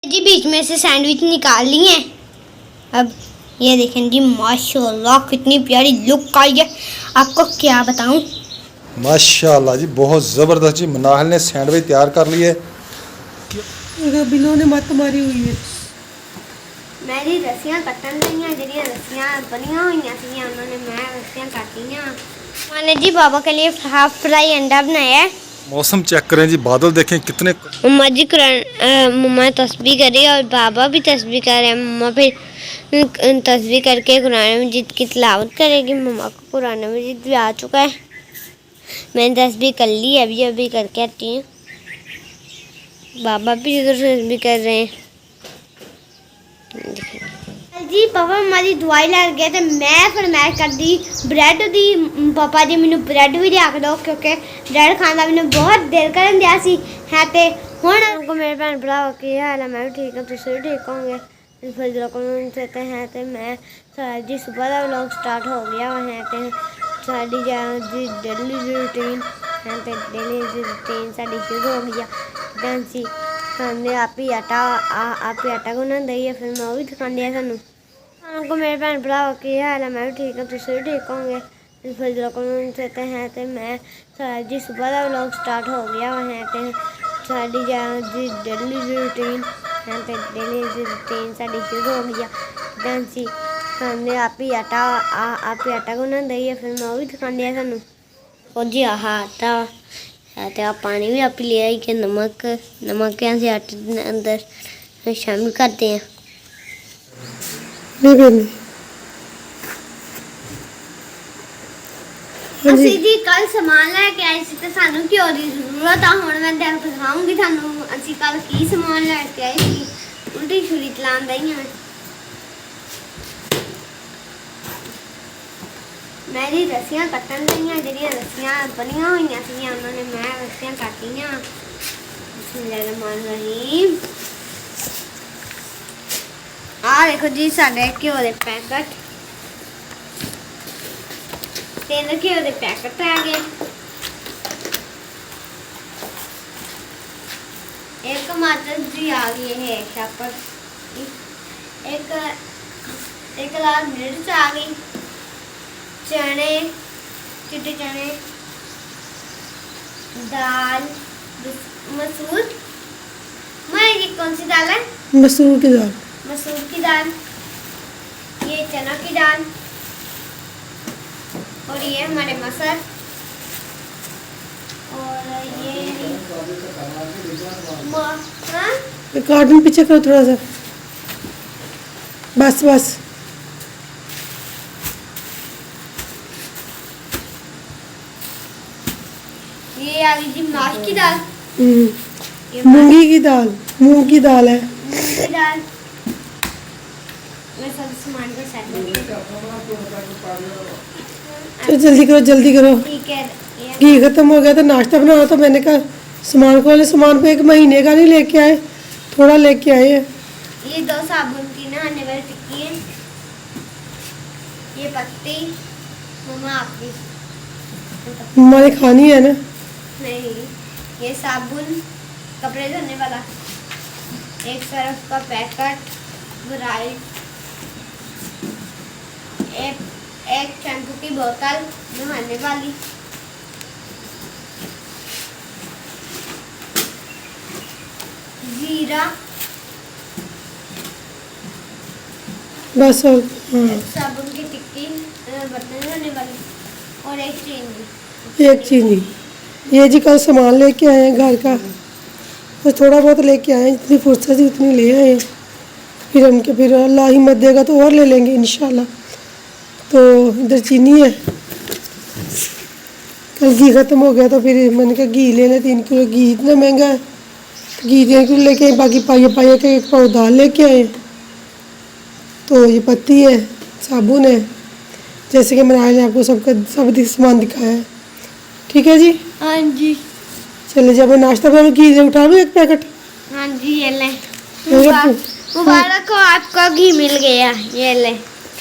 जी बीच में से सैंडविच निकाल ली है। अब ये देखें जी, माशाल्लाह कितनी प्यारी लुक आई है, आपको क्या बताऊं। माशाल्लाह जी, बहुत ज़बरदस्त जी। मनाहल ने सैंडविच तैयार कर लिए। बिलों ने मत मारी हुई है। मेरी रस्सियां कटन रही जड़ियाँ रस्सियां बनिया हुई सी उन्होंने, मैं रस्सियां काटियाँ। मैंने जी बाबा के लिए हाफ फ्राई अंडा बनाया है। मौसम चेक करें जी, बादल देखें कितने। मम्मा जी मम्मा तस्बीह कर रही है और बाबा भी तस्बीह कर रहे हैं। मम्मा फिर तस्बीह करके कुरान मजीद की तिलावत करेगी। मम्मा को कुरान मजीद भी आ चुका है, मैंने तस्बीह कर ली है, अभी अभी करके आती हूँ। बाबा भी इधर तस्बीह कर रहे हैं जी। पापा हमारी दवाई लैन गए तो मैं फरमाइश कर दी ब्रैड दी, पापा जी मैनू ब्रैड भी लिया दो क्योंकि ब्रैड खाना मैंने बहुत देर करन दिया सी है। ते हुण को मेरे भैन भरा की हाल है, मैं भी ठीक हूँ, तुम भी ठीक होंगे। फजर को कहते हैं तो मैं जी सुबह का व्लॉग स्टार्ट हो गया है। तो साड़ी जी डेली रूटीन है, तो डेली रूटीन साड़ी शुरू हो गई है। हमने आप ही आटा गुनन दी है, फिर मैं वो भी दिखानी है सानू। को मेरे भैन भरा की हाल है, मैं भी ठीक हूँ, तुम भी ठीक होंगे। फजर को कहते हैं तो मैं जी सुबह का व्लॉग स्टार्ट हो गया है। तो साड़ी जी डेली रूटीन है, तो डेली रूटीन साड़ी शुरू हो गई है। हमने आप ही आटा गुनन दी है, फिर मैं वो भी दिखानी है सानू। और जी आटा है तो आप पानी भी आप ही ले आई के नमक यहाँ से आटे के अंदर शामिल करते हैं। ਅਸੀਂ ਜੀ ਕੱਲ ਸਮਾਨ ਲੈ ਕੇ ਆਏ ਸੀ ਤੇ ਸਾਨੂੰ ਘਿਓ ਦੀ ਜ਼ਰੂਰਤ ਆ। ਹੁਣ ਮੈਂ ਤੁਹਾਨੂੰ ਦਿਖਾਉਂਗੀ ਤੁਹਾਨੂੰ ਅਸੀਂ ਕੱਲ ਕੀ ਸਮਾਨ ਲੈ ਕੇ ਆਏ ਸੀ। ਉਲਟੀ ਛੁਰੀ ਚਲਾਉਣ ਦਈ ਹਾਂ मेरी रस्सियां कटन रही जड़ियाँ रस्सियां बनिया हुई सी उन्होंने, मैं रस्सियां काटियाँ। बिस्मिल्लाहिर्रहमानिर्रहीम। आ देखो जी साढ़े घ्यो के पैकेट, 3 घ्यो के पैकेट आ गए। एक टमाटर जी आ गई है शापर, एक लाल मिर्च आ गई, चने चिट्टे चने, दाल मसूर। मैं ये कौन सी दाल है? मसूर की दाल। मसूर की दाल, ये चना की दाल और ये हमारे मटर और ये हाँ? कार्टून पीछे करो थोड़ा सा, बस बस। ये आ गई जी माश की दाल, मूंगी की दाल, मूंग की दाल है। मूंग की दाल। मैं सब सामान को सेट तो जल्दी करो। ठीक है। घी खत्म हो गया तो नाश्ता बनाओ, तो मैंने कहा सामान को सामान पे 1 महीने का नहीं लेके आए, थोड़ा लेके आए हैं। ये 2 साबुन की नहाने वाली टिक्की है, ये पत्ती मम्मा आपकी मम्मा ने खानी है ना। नहीं, ये साबुन कपड़े धोने वाला, एक सर्फ का पैकेट ब्राइट, एक शैम्पू की बोतल नहाने वाली, जीरा, बस और हाँ, साबुन की टिक्की बर्तन धोने वाली और एक चीनी। एक चीनी। ये जी कल सामान लेके आए हैं घर का, तो थोड़ा बहुत लेके आए हैं, जितनी फुर्सत थी उतनी ले आए हैं। फिर अल्लाह हिम्मत देगा तो और ले लेंगे इंशाल्लाह। तो इधर चीनी है, कल घी ख़त्म हो गया तो फिर मैंने कहा घी ले लें, 3 किलो घी इतना महंगा है, तो घी 3 किलो लेके आए, बाकी पाइया के 1 पाव दाल लेके आए। तो ये पत्ती है, साबुन है, जैसे कि मैंने आपको सब सामान दिखाया है। ठीक है जी। हाँ जी चले जब नाश्ता बना घी से उठा लो 1 पैकेट। हाँ जी ये ले, मुबारक हो आपका घी मिल गया, ये ले।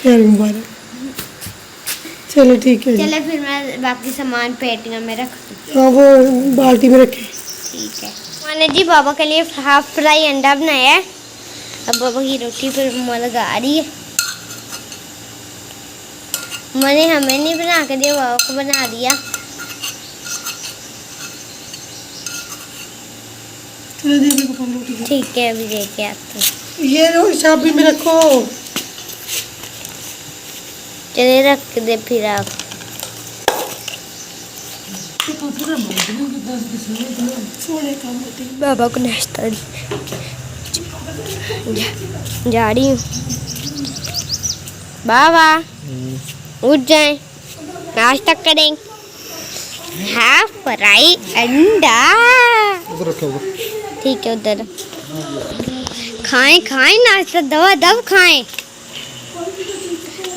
खैर मुबारक। चलो ठीक है। चले फिर मैं बाकी सामान पेटियों में रख दूँ। हाँ वो बाल्टी में रखे। ठीक है। मैंने जी बाबा के लिए हाफ फ्राई अंडा बनाया है। अब पापा की रोटी फिर मम्मा लगा रही है। मैंने हमें नहीं बना के दिया, पापा को बना दिया। चलो दे मेरे को पापा रोटी दे। ठीक है, अभी देके आते हैं। ये लो चाबी में रखो। चले रख दे फिर आप। बाबा को नाश्ता जा रही हूँ। बाबा उठ जाए, नाश्ता करें। हाफ फ्राई अंडा। उधर रखो उधर। ठीक है, उधर खाएं खाएं नाश्ता दवा दब खाएं।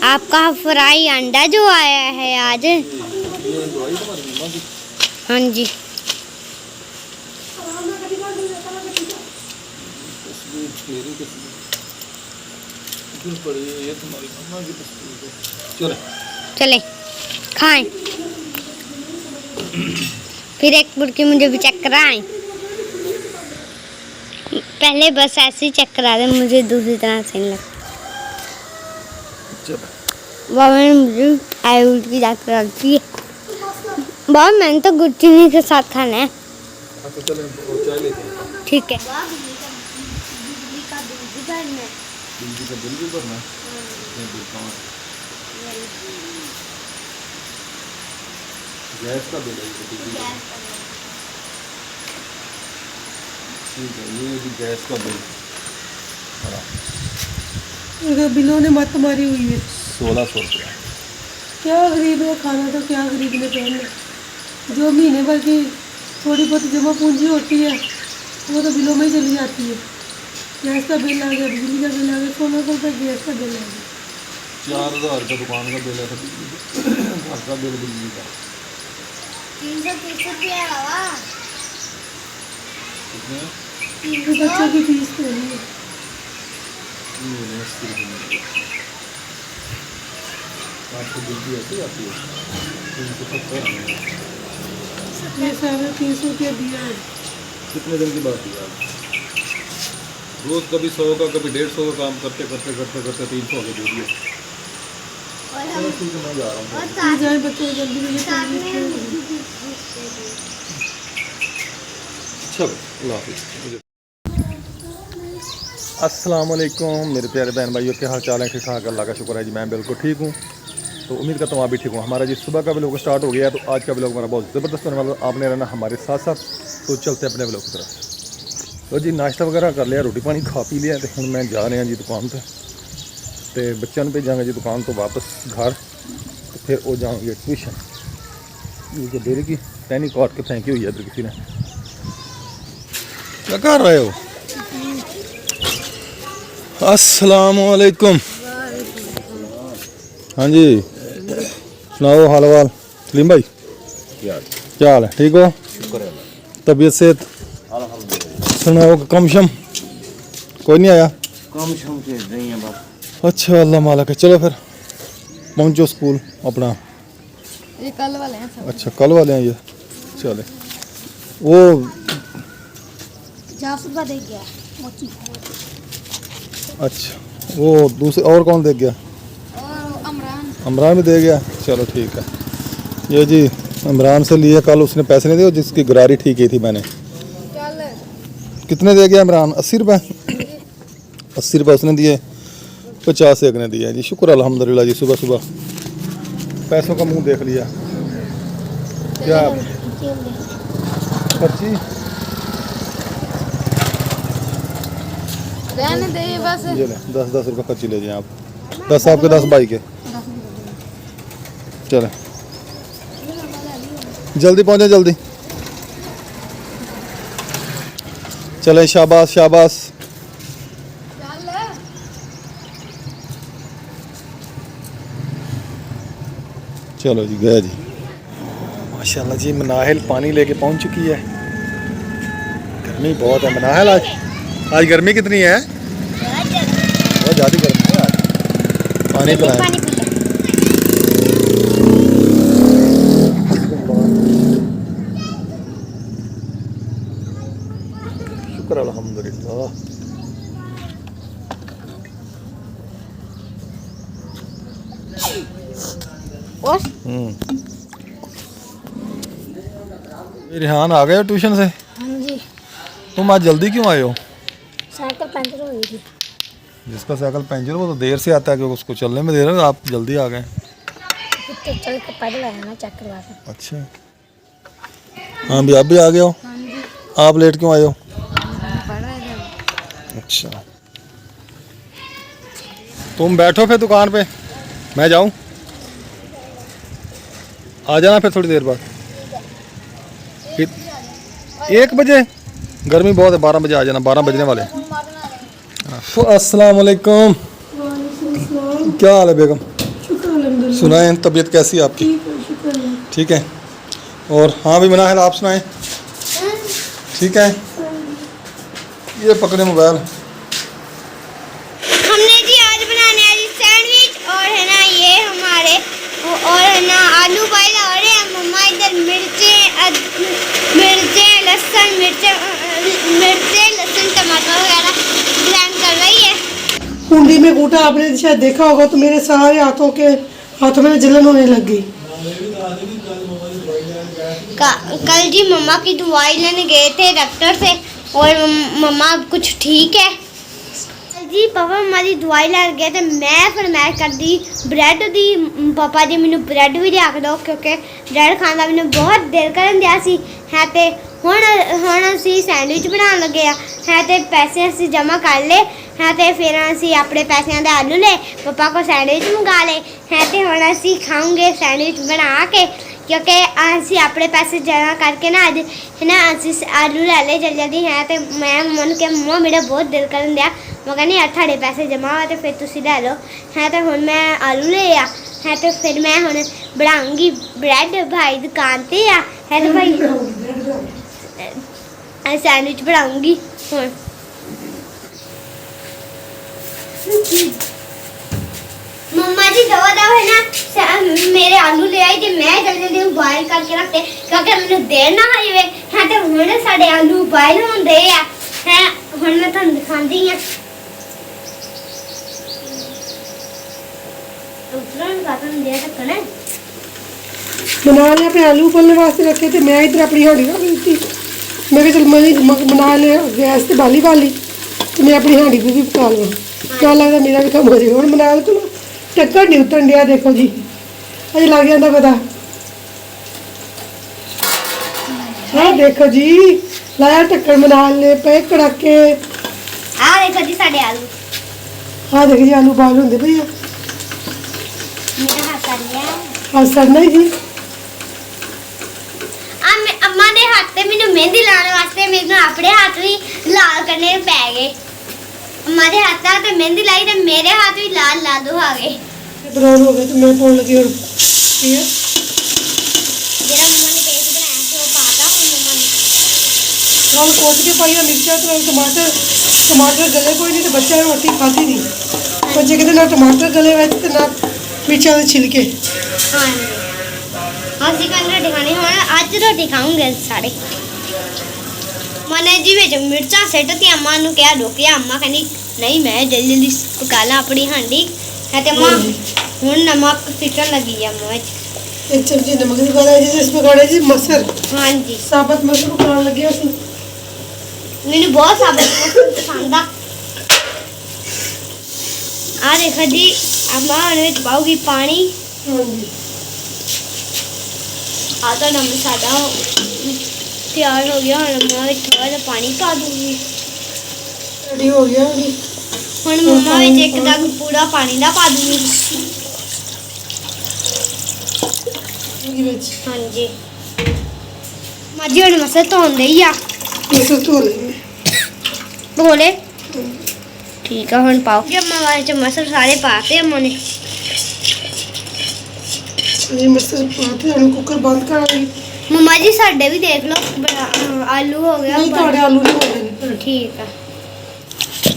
आपका फ्राई अंडा जो आया है आज। हाँ जी। चले खाएं। फिर एक बुड़की मुझे भी चक्कर आए। पहले बस ऐसे ही चक्कर आ रहे, मुझे दूसरी तरह से नहीं लगता। बाबा ने मुझे आई उल्टी चक्कर आती है। बाबा मैंने तो गुच्ची के साथ खाना है। ठीक है। गैस का बिल है ठीक है, ये भी गैस का बिल बिलों ने मत मारी हुई है। 1600 रुपया। क्या गरीब ने खाना, तो क्या गरीब ने पहनना। जो महीने भर की थोड़ी बहुत जमा पूंजी होती है वो तो बिलों में ही चली जाती है। गैस का बिल आ गया, बिजली का बिल आ गया, 1600 रुपये गैस का बिल आ गया। 4000 रुपये दुकान का बिल है, घर का बिल बिजली का 330 रुपया। बच्चों की फीस तो नहीं है। आपको बिजली ऐसी आती है 370। ये सारा 300 रुपया दिया है। कितने दिन की बात है यार? रोज कभी 100 का कभी 150 का काम करते करते करते करते 300 के दे दिए। चलो ठीक है, मैं जा रहा हूँ। जाए बच्चों को जल्दी मिले। चलो अल्लाह हाफिज़। अस्सलाम वालेकुम मेरे प्यारे बहन भाइयों, क्या हाल चाल है? ठीक ठाक, अल्लाह का शुक्र है जी, मैं बिल्कुल ठीक हूँ। तो उम्मीद करता हूँ आप भी ठीक हूँ। हमारा जी सुबह का व्लॉग स्टार्ट हो गया है, तो आज का व्लॉग हमारा बहुत ज़बरदस्त होने वाला है। आपने रहना हमारे साथ साथ। तो चलते अपने व्लॉग की तरफ। तो जी नाश्ता वगैरह कर लिया, रोटी पानी खा पी लिया, तो हम मैं जा रहे हैं जी दुकान पर। तो बच्चों भेजांगे जी दुकान तो वापस घर, तो फिर वो जाएंगे ट्यूशन। ये डेरी की टहनी काट के फेंकी हुई है इधर किसी ने। क्या कर रहे हो? अस्सलाम वालेकुम। हाँ जी, सुनाओ हाल वाल। सलीम भाई क्या हाल है? ठीक हो? तबीयत सेहत? सुनाओ कम शम कोई नहीं आया? कम शम से नहीं है बस। अच्छा अल्लाह मालिक है। चलो फिर पहुँचो स्कूल अपना। ये कल वाले हैं सब। अच्छा कल वाले हैं ये। चले वो 50 रुपया दे गया। अच्छा वो दूसरे और कौन दे गया? इमरान भी दे गया। चलो ठीक है। ये जी इमरान से लिए, कल उसने पैसे नहीं दिए जिसकी गरारी ठीक की थी मैंने। कितने दे गया इमरान? 80 रुपये। 80 रुपये उसने दिए, 50 एक ने दिया जी। शुक्र अल्हम्दुलिल्लाह जी, सुबह सुबह पैसों का मुंह देख लिया। क्या पर्ची रहने दे बस। ये ले 10-10 रुपये पर्ची ले जाए आप। 10 आपके 10 भाई के। चले जल्दी पहुँचे जल्दी। चले शाबाश शाबाश। चलो जी गया जी। माशाल्लाह जी मनाहिल पानी लेके पहुंच चुकी है। गर्मी बहुत है मनाहिल। आज गर्मी कितनी है? बहुत ज़्यादा गर्मी है आज। पानी पिलाएं। शुक्र अल्हम्दुलिल्लाह। और रिहान आ गए हो ट्यूशन से? हाँ जी, तुम आज जल्दी क्यों आए हो? साइकिल पंचर हो गई थी। जिसका साइकिल पंचर वो तो देर से आता है क्योंकि उसको चलने में देर है, आप जल्दी आ गए। तो चल के पैदल आया ना, चेक करवा के। अच्छा हाँ भी आप भी आ गए हो? हाँ जी, आप लेट क्यों आए हो? पढ़ रहे थे। अच्छा तुम बैठो फिर दुकान पे, मैं जाऊं? आ जाना फिर थोड़ी देर बाद। 1 बजे? गर्मी बहुत है, 12 बजे आ जाना, 12 बजने वाले। अस्सलाम वालेकुम। क्या हाल है बेगम? सुनाएं, तबीयत कैसी है आपकी? ठीक है। और हाँ भी मना है, आप सुनाएं। ठीक है, ये पकड़े मोबाइल। हमने जी आज बनाने है जी सैंडविच, और है ना ये हमारे, और है ना आलू बॉयल, और है मम्मा इधर मिर्चे लहसुन टमाटर वगैरह ब्लेंड कर रही है। कुंडी में कूटा, आपने शायद देखा होगा, तो मेरे सारे हाथों में जलन होने लग गई। कल जी मम्मा की दवाई लेने गए थे डॉक्टर से, और मम्मा अब कुछ ठीक है जी। पापा हमारी दवाई लेने गए थे, मैं फरमाइश कर दी ब्रेड दी, पापा जी मैनू ब्रेड भी लिया के दो, क्योंकि ब्रेड खाने का मैनू बहुत दिल करन दिया सी है। ते हुण असीं सैंडविच बनाउण लगे आ है, ते पैसे असीं जमा कर ले है, ते फिर असीं अपने पैसों के आलू ले, पापा को सैंडविच मंगा ले है, ते हुण असीं खाऊंगे सैंडविच बना के, क्योंकि असीं अपने पैसे जमा करके ना अज है ना असीं आलू ले ले जल्दी है। तो मैं मन के मम्मा मेरा बहुत दिल करन दिया, मैं कहनी यार थाड़े पैसे जमा हो तो फिर तुसीं ले लो है। तो हुण मैं आलू ले आ है, तो फिर मैं हुण बनाऊंगी ब्रेड, भाई दुकान ते आ है, तो भाई सैंडविच बनाऊंगी हुण। मम्मा जी दवा है ना मेरे आलू ले आई, ते मैं जल्दी बॉयल करके रखते, क्योंकि मैंने देर ना हो जाए है। तो हुण साडे आलू बॉयल होंदे आ है, हुण मैं तुहानू दिखांदी आ। बना लिया, अपने आलू उबलने वास्ते रखे थे, मैं इधर अपनी हांडी रख ली थी। मैं चल बना लिया, गैस से बाली तो मैं अपनी हांडी भी पका लूँ, क्या लगता मेरा भी कम हो जाएगा। हम बना चलो टक्कर नहीं उतरन दिया, देखो जी अज लग जाता पता। हाँ देखो जी लाया टक्कर बना ले पे कड़ाके। आ देखो जी साडे आलू, हाँ देखो जी आलू बाल होंगे भैया, मेरा हाथ आ गया। हाँ सड़ना ही जी। अम्मा ने हाथ ते मैनू मेहंदी लाने वास्ते मैनू अपने हाथ भी लाल करने पै गए। अम्मा दे हाथ ते मेहंदी लाई ते मेरे हाथ भी लाल लाल हो गए। ब्राउन हो गए तो मैं पाउन लगी और ये जेड़ा मम्मा ने केक बनाया ਸੀ ਉਹ ਪਾਤਾ ਹੁਣ मम्मा ने। हम कोट के पाई मिर्चा तो टमाटर गले कोई नहीं, तो बच्चा ने रोटी खाती नहीं। बच्चे कहते ना टमाटर गले हुए तो ना मिर्चा के छिलके। हाँ जी, ਅਸੀਂ ਕੱਲ ਰੋਟੀ ਖਾਣੀ, ਹੁਣ ਅੱਜ ਰੋਟੀ ਖਾਉਂਗੇ ਸਾਰੇ। ਮਨੇ ਜੀ ਵਿੱਚ ਮਿਰਚਾਂ ਸਿੱਟਤੀ, ਅੰਮਾ ਨੂੰ ਕਿਹਾ ਰੋਕਿਆ, ਅੰਮਾ ਕਹਿੰਦੀ ਨਹੀਂ ਮੈਂ ਜਲਦੀ ਜਲਦੀ ਪਕਾ ਲਾਂ ਆਪਣੀ ਹਾਂਡੀ ਹੈ, ਤੇ ਅੰਮਾ ਹੁਣ ਨਮਕ ਸਿੱਟਣ ਲੱਗੀ ਆ ਅੰਮਾ ਵਿੱਚ। एक चमची नमक भी पका जी, इसमें पकाने जी मसर, हाँ जी साबुत मसर पकाने लगे ਅਸੀਂ। मैंने बहुत साबुत मसर पसंद आ देखो जी। अम्मा ਵਿੱਚ ਪਾਉਗੀ ਪਾਣੀ, हाँ जी ਆ ਤਾਂ ਮਸਾਲਾ ਤਿਆਰ ਹੋ ਗਿਆ। ਹੁਣ ਅੰਮਾ ਵਿੱਚ ਥੋੜਾ ਜਿਹਾ ਪਾਣੀ ਪਾ ਦੂੰਗੀ। रेडी हो गया जी। ਹੁਣ ਮੰਮਾ ਵਿੱਚ ਇੱਕਦਮ ਪੂਰਾ ਪਾਣੀ ਨਾ ਪਾ ਦੂੰਗੀ। ये ਵਿੱਚ हाँ जी ਮਾਜੀ ਹੁਣ ਮਸਰ ਧੋਂਦੇ ਹੀ ਆ, मसर धो लेंगे। ਧੋ ਲੈ ਠੀਕ ਆ। ਹੁਣ ਪਾਓ ਕਿ ਅੰਮਾ ਵਾਲੇ ਚ ਮਸਰ ਸਾਰੇ ਪਾਤੇ ਅੰਮਾ ਨੇ। ये मसर पाते हैं, कुकर बंद करांगे। ਮੰਮਾ ਜੀ ਸਾਡੇ ਵੀ ਦੇਖ ਲਓ ਆਲੂ ਹੋ ਗਿਆ नहीं थोड़े आलू नहीं हो गए। ਠੀਕ ਆ।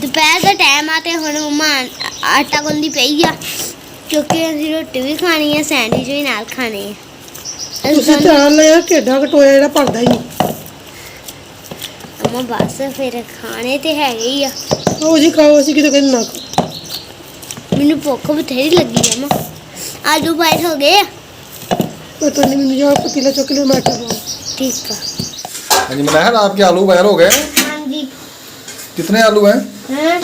ਦੁਪਹਿਰ ਦਾ ਟਾਈਮ ਆ ਤੇ ਹੁਣ ਮੰਮਾ ਆਟਾ ਗੁੰਦੀ ਪਈ ਆ, ਕਿਉਂਕਿ ਅਸੀਂ ਰੋਟੀ ਵੀ ਖਾਣੀ ਆ, ਸੈਂਡਵਿਚ ਵੀ ਨਾਲ ਖਾਣੇ ਆ। ਤੁਸੀਂ ਧਿਆਨ ਲਿਆ ਢੇਡਾ ਘਟੋਇਆ ਜਿਹੜਾ ਭਰਦਾ ਹੀ ਨਹੀਂ। ਅੰਮਾ ਬਸ ਫਿਰ ਖਾਣੇ ਤੇ ਹੈਗੇ ਹੀ ਆ। ਉਹ ਜੀ ਖਾਓ, ਅਸੀਂ ਕਿਤੇ ਕਹਿੰਦੇ ਨਾ ਖਾਓ। ਮੈਨੂੰ ਭੁੱਖ ਬਥੇਰੀ ਲੱਗੀ ਆ ਅੰਮਾ। आलू बॉयल हो गए। पता नहीं मैंने जाओ पतीला चुक लो मैं कर ठीक है। हाँ जी मनाहल, आपके आलू बॉयल हो गए? हाँ जी। कितने आलू हैं? हाँ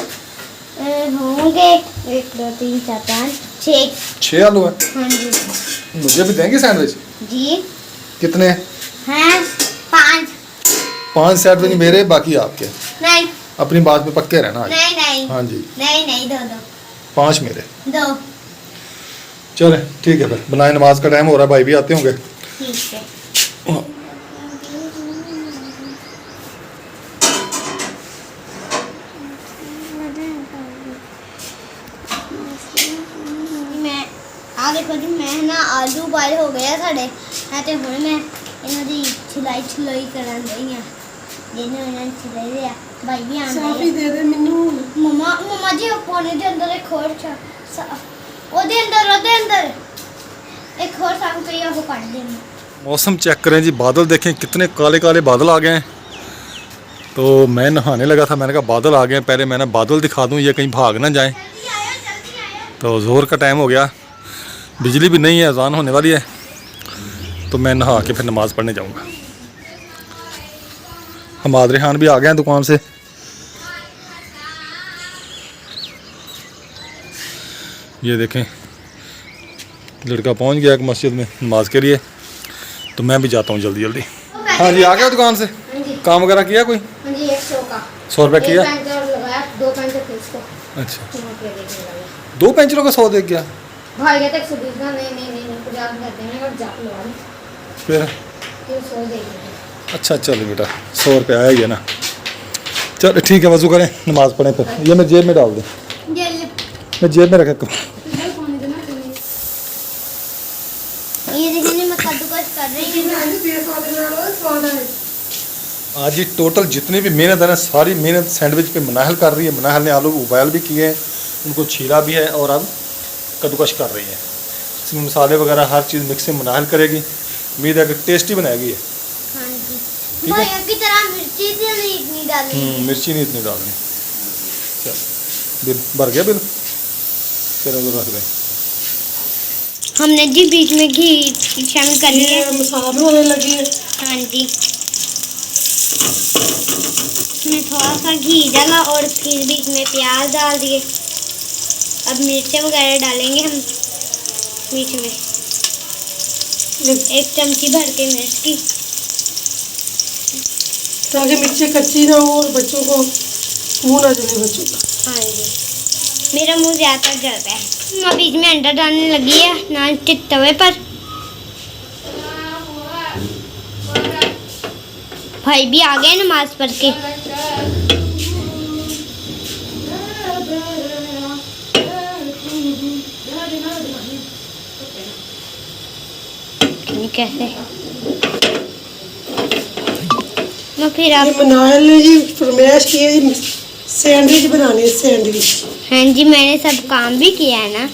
होंगे 1 2 3 4 5 6। 6 आलू हैं। हाँ जी। मुझे भी देंगे सैंडविच? जी कितने? हैं 5। 5 सैंडविच मेरे, बाकी आपके। नहीं अपनी बात पे पक्के रहना आज। नहीं नहीं हाँ जी, नहीं 2 5 मेरे। 2 चले ठीक है, फिर बनाए, नमाज का टाइम हो रहा है, भाई भी आते होंगे। ठीक है। मैं आ देखो जी, मैं ना आलू बॉयल हो गया साढ़े है तो हुण मैं ਇਹਨਾਂ ਦੀ ਛਿਲਾਈ ਕਰਨ ਰਹੀ ਹਾਂ। ਜਿਹਨੇ ਉਹਨਾਂ ਨੇ ਛਿਲਾਈ ਲਿਆ ਭਾਈ ਵੀ ਆਂਦੇ साफी दे दे मैनू मम्मा जी ਉਹ ਪਾਣੀ ਦੇ ਅੰਦਰ ਇੱਕ ਹੋਰ ਉਹਦੇ ਅੰਦਰ एक और साफ करिए, वो काट देंगे। मौसम चेक करें जी, बादल देखें कितने काले काले बादल आ गए हैं। तो मैं नहाने लगा था, मैंने कहा बादल आ गए हैं, पहले मैंने बादल दिखा दूं, ये कहीं भाग ना जाएं। तो ज़ोर का टाइम हो गया, बिजली भी नहीं है, अज़ान होने वाली है, तो मैं नहा के फिर नमाज़ पढ़ने जाऊंगा। हमाद रेहान भी आ गए हैं दुकान से। ये देखें लड़का पहुंच गया एक मस्जिद में नमाज के लिए, तो मैं भी जाता हूँ जल्दी जल्दी। हाँ जी, आ गया दुकान से? काम वगैरह किया कोई? हाँ जी 100 का 100 रुपये किया? लगाया 2 पेंच थे इसको। अच्छा, 2 पेंचलों का 100 दे गया? भाई कहते 120 का नहीं 50 कहते हैं और जाप लगा ली फिर 100 दे दिए। अच्छा चलो बेटा, 100 रुपये आया ही है ना। चलो ठीक है, वजू करें, नमाज पढ़ें, फिर ये मैं जेब में डाल दूँ, मैं जेब में रखा करूँ। ये देखिए मैं कद्दूकस कर रही हूँ। आज ये टोटल जितनी भी मेहनत है ना, सारी मेहनत सैंडविच पे मनाहल कर रही है। मनाहल ने आलू उबाल भी किए हैं, उनको छीला भी है और अब कद्दूकश कर रही है। इसमें मसाले वगैरह हर चीज़ मिक्स में मनाहल करेगी। उम्मीद है कि टेस्टी बनाएगी ये। हाँ जी। ठीक है। भाई की तरह मिर्ची भी नहीं इतनी डाली। मिर्ची नहीं इतनी डालनी। चल बिल भर गया बिल, चलो उधर रख दें। हमने जी बीच में घी शामिल कर लिया है। मसाला बनाने लगी है। हाँ जी, इसमें थोड़ा सा घी डाला और फिर बीच में प्याज डाल दिए। अब मिर्चें वगैरह डालेंगे हम बीच में, 1 चमची भर के मिर्च की, ताकि मिर्ची कच्ची ना हो और बच्चों को मुँह ना जले बच्चों का। हाँ जी, मेरा मुंह ज़्यादा जलता है। मैं बीच में अंडा डालने लगी है नान के तवे पर। भाई भी आ गए नमाज पढ़ के। कैसे मैं फिर आप मनाहल ने जी फरमाइश की है जी सैंडविच बनाने, सैंडविच। हाँ जी, मैंने सब काम भी किया है ना।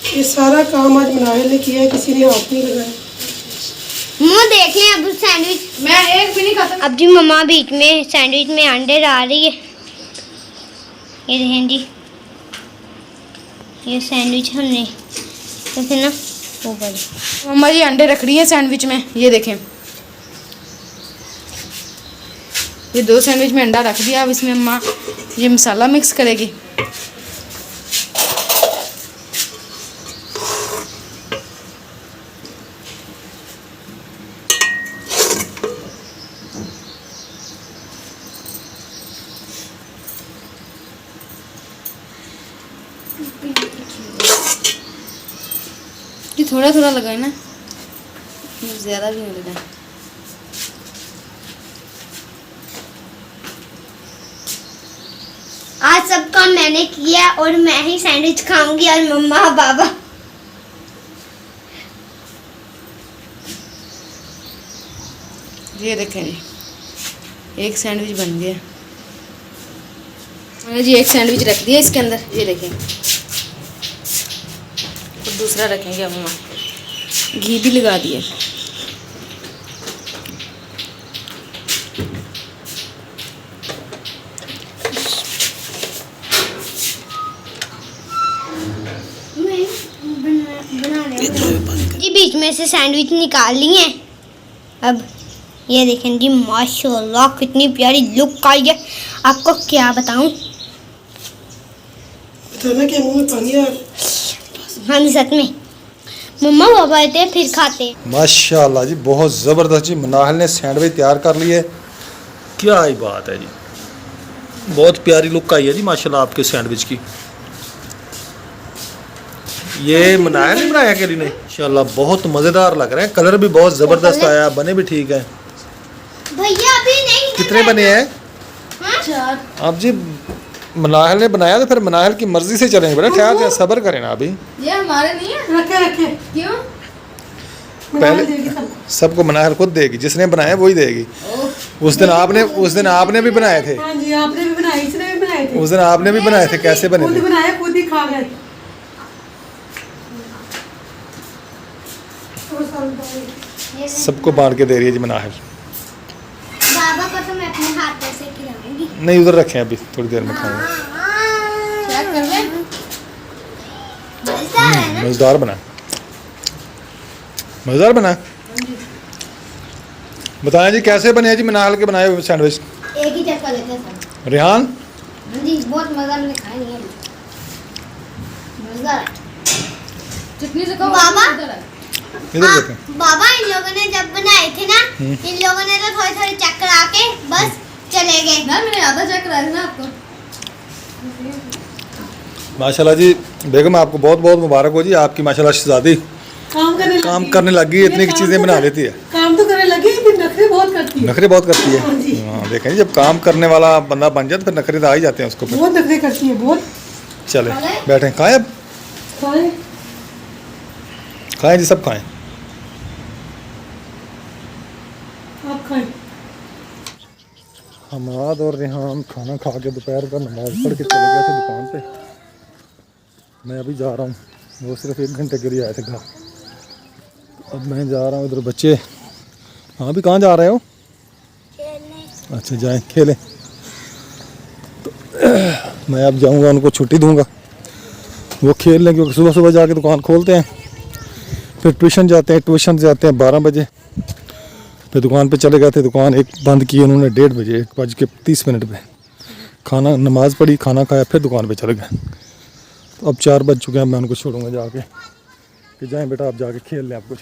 ये सारा काम आज मनाहल ने किया है, किसी ने हाथ नहीं लगाया। मुँह देख लें अब सैंडविच। मैं एक भी नहीं खाता। अब जी मम्मा बीच में सैंडविच में अंडे डाल रही है। ये देखें जी, ये सैंडविच हमने जैसे ना ऊपर। मम्मा जी अंडे रख रही है सैंडविच में, ये देखें, ये 2 सैंडविच में अंडा रख दिया। अब इसमें अम्मा ये मसाला मिक्स करेगी। ये थोड़ा थोड़ा लगाए ना, ज़्यादा भी नहीं लगाए। आज सब काम मैंने किया और मैं ही सैंडविच खाऊंगी और मम्मा बाबा। ये देखें जी, एक सैंडविच बन गया। मैंने जी एक सैंडविच रख दिया इसके अंदर, ये देखें। और दूसरा रखेंगे अब मम्मा, घी भी लगा दिए। जी बीच में से सैंडविच निकाल लिए। अब ये देखें जी, माशाल्लाह कितनी प्यारी लुक आई है, आपको क्या बताऊं। बताना कि मुंह में पानी आ हाँ जी सच में, मम्मा पापा थे फिर खाते। माशाल्लाह जी, बहुत ज़बरदस्त जी। मनाहल ने सैंडविच तैयार कर लिए। क्या ही बात है जी, बहुत प्यारी लुक आई है जी माशाल्लाह आपके सैंडविच की। ये मनाहल ने बनाया केली ने, माशाल्लाह बहुत मज़ेदार लग रहे हैं। कलर भी बहुत ज़बरदस्त आया, बने भी ठीक है। भैया अभी नहीं कितने बने हैं? चार। आप जी मनाहल ने बनाया तो फिर मनाहल की मर्जी से चलेंगे। बेटा ठहर जाए, सब्र करें ना अभी। ये हमारे नहीं है। रखे रखे क्यों? पहले सबको मनाहल खुद देगी, जिसने बनाया वही देगी। उस दिन आपने भी बनाए थे। हाँ जी, आपने भी बनाए, इसने भी बनाए थे। उस दिन आपने भी बनाए थे, कैसे बने खुद थे? बनाए, खुद ही खा गए। सबको बांट के दे रही है जी मनाहल। बाबा को तो मैं अपने हाथ से खिलाऊंगी। नहीं, उधर रखें, अभी थोड़ी देर में खाएंगे। चेक कर ले। मजेदार है ना? मज़ेदार बना, मज़ेदार बना। बताएं जी कैसे बने हैं जी मनाहल के बनाए हुए सैंडविच? एक ही चक्कर लेते हैं सब। रेहान जी बहुत मजा, मैंने खाया नहीं है। मजेदार है। चटनी से खाओ। बाबा? इधर है। इधर हाँ, देखें। बाबा इन लोगों ने जब बनाए थे ना, इन लोगों ने तो थोड़े थोड़े चक्कर आके बस चले गए। ना मैंने आधा चेक कराया था ना आपको। माशाल्लाह जी, बेगम आपको बहुत बहुत मुबारक हो जी। आपकी माशाल्लाह शहजादी काम करने लगी, इतनी की चीज़ें बना लेती है। काम तो करने लगी, फिर नखरे बहुत करती है। नखरे बहुत करती है। हाँ जी। हाँ देखें जी, जब काम करने वाला बंदा बन जाए तो फिर नखरे तो आ ही जाते हैं उसको फिर। बहुत नखरे करती है, बहुत। चले बैठें, खाएं अब, खाएं। खाएं जी, सब खाएं। आप खाएं। हमाद और रेहान खाना खा के दोपहर का नमाज पढ़ के चले गए थे दुकान पे। मैं अभी जा रहा हूँ, वो सिर्फ 1 घंटे के लिए आए थे घर। अब मैं जा रहा हूँ इधर। बच्चे हाँ भी कहाँ जा रहे हो? अच्छा जाएं खेलें। तो मैं अब जाऊँगा, उनको छुट्टी दूँगा, वो खेल लें, क्योंकि सुबह सुबह जाके दुकान खोलते हैं, फिर ट्यूशन जाते हैं। ट्यूशन से आते हैं 12 बजे, फिर दुकान पे चले गए थे। दुकान एक बंद की उन्होंने 1:30 बजे, 1:30 पे। खाना नमाज़ पढ़ी, खाना खाया, फिर दुकान पे चले गए। तो अब 4 बज चुके हैं। मैं उनको छोड़ूंगा जाके कि जाएं बेटा आप जाके खेल लें आप कुछ।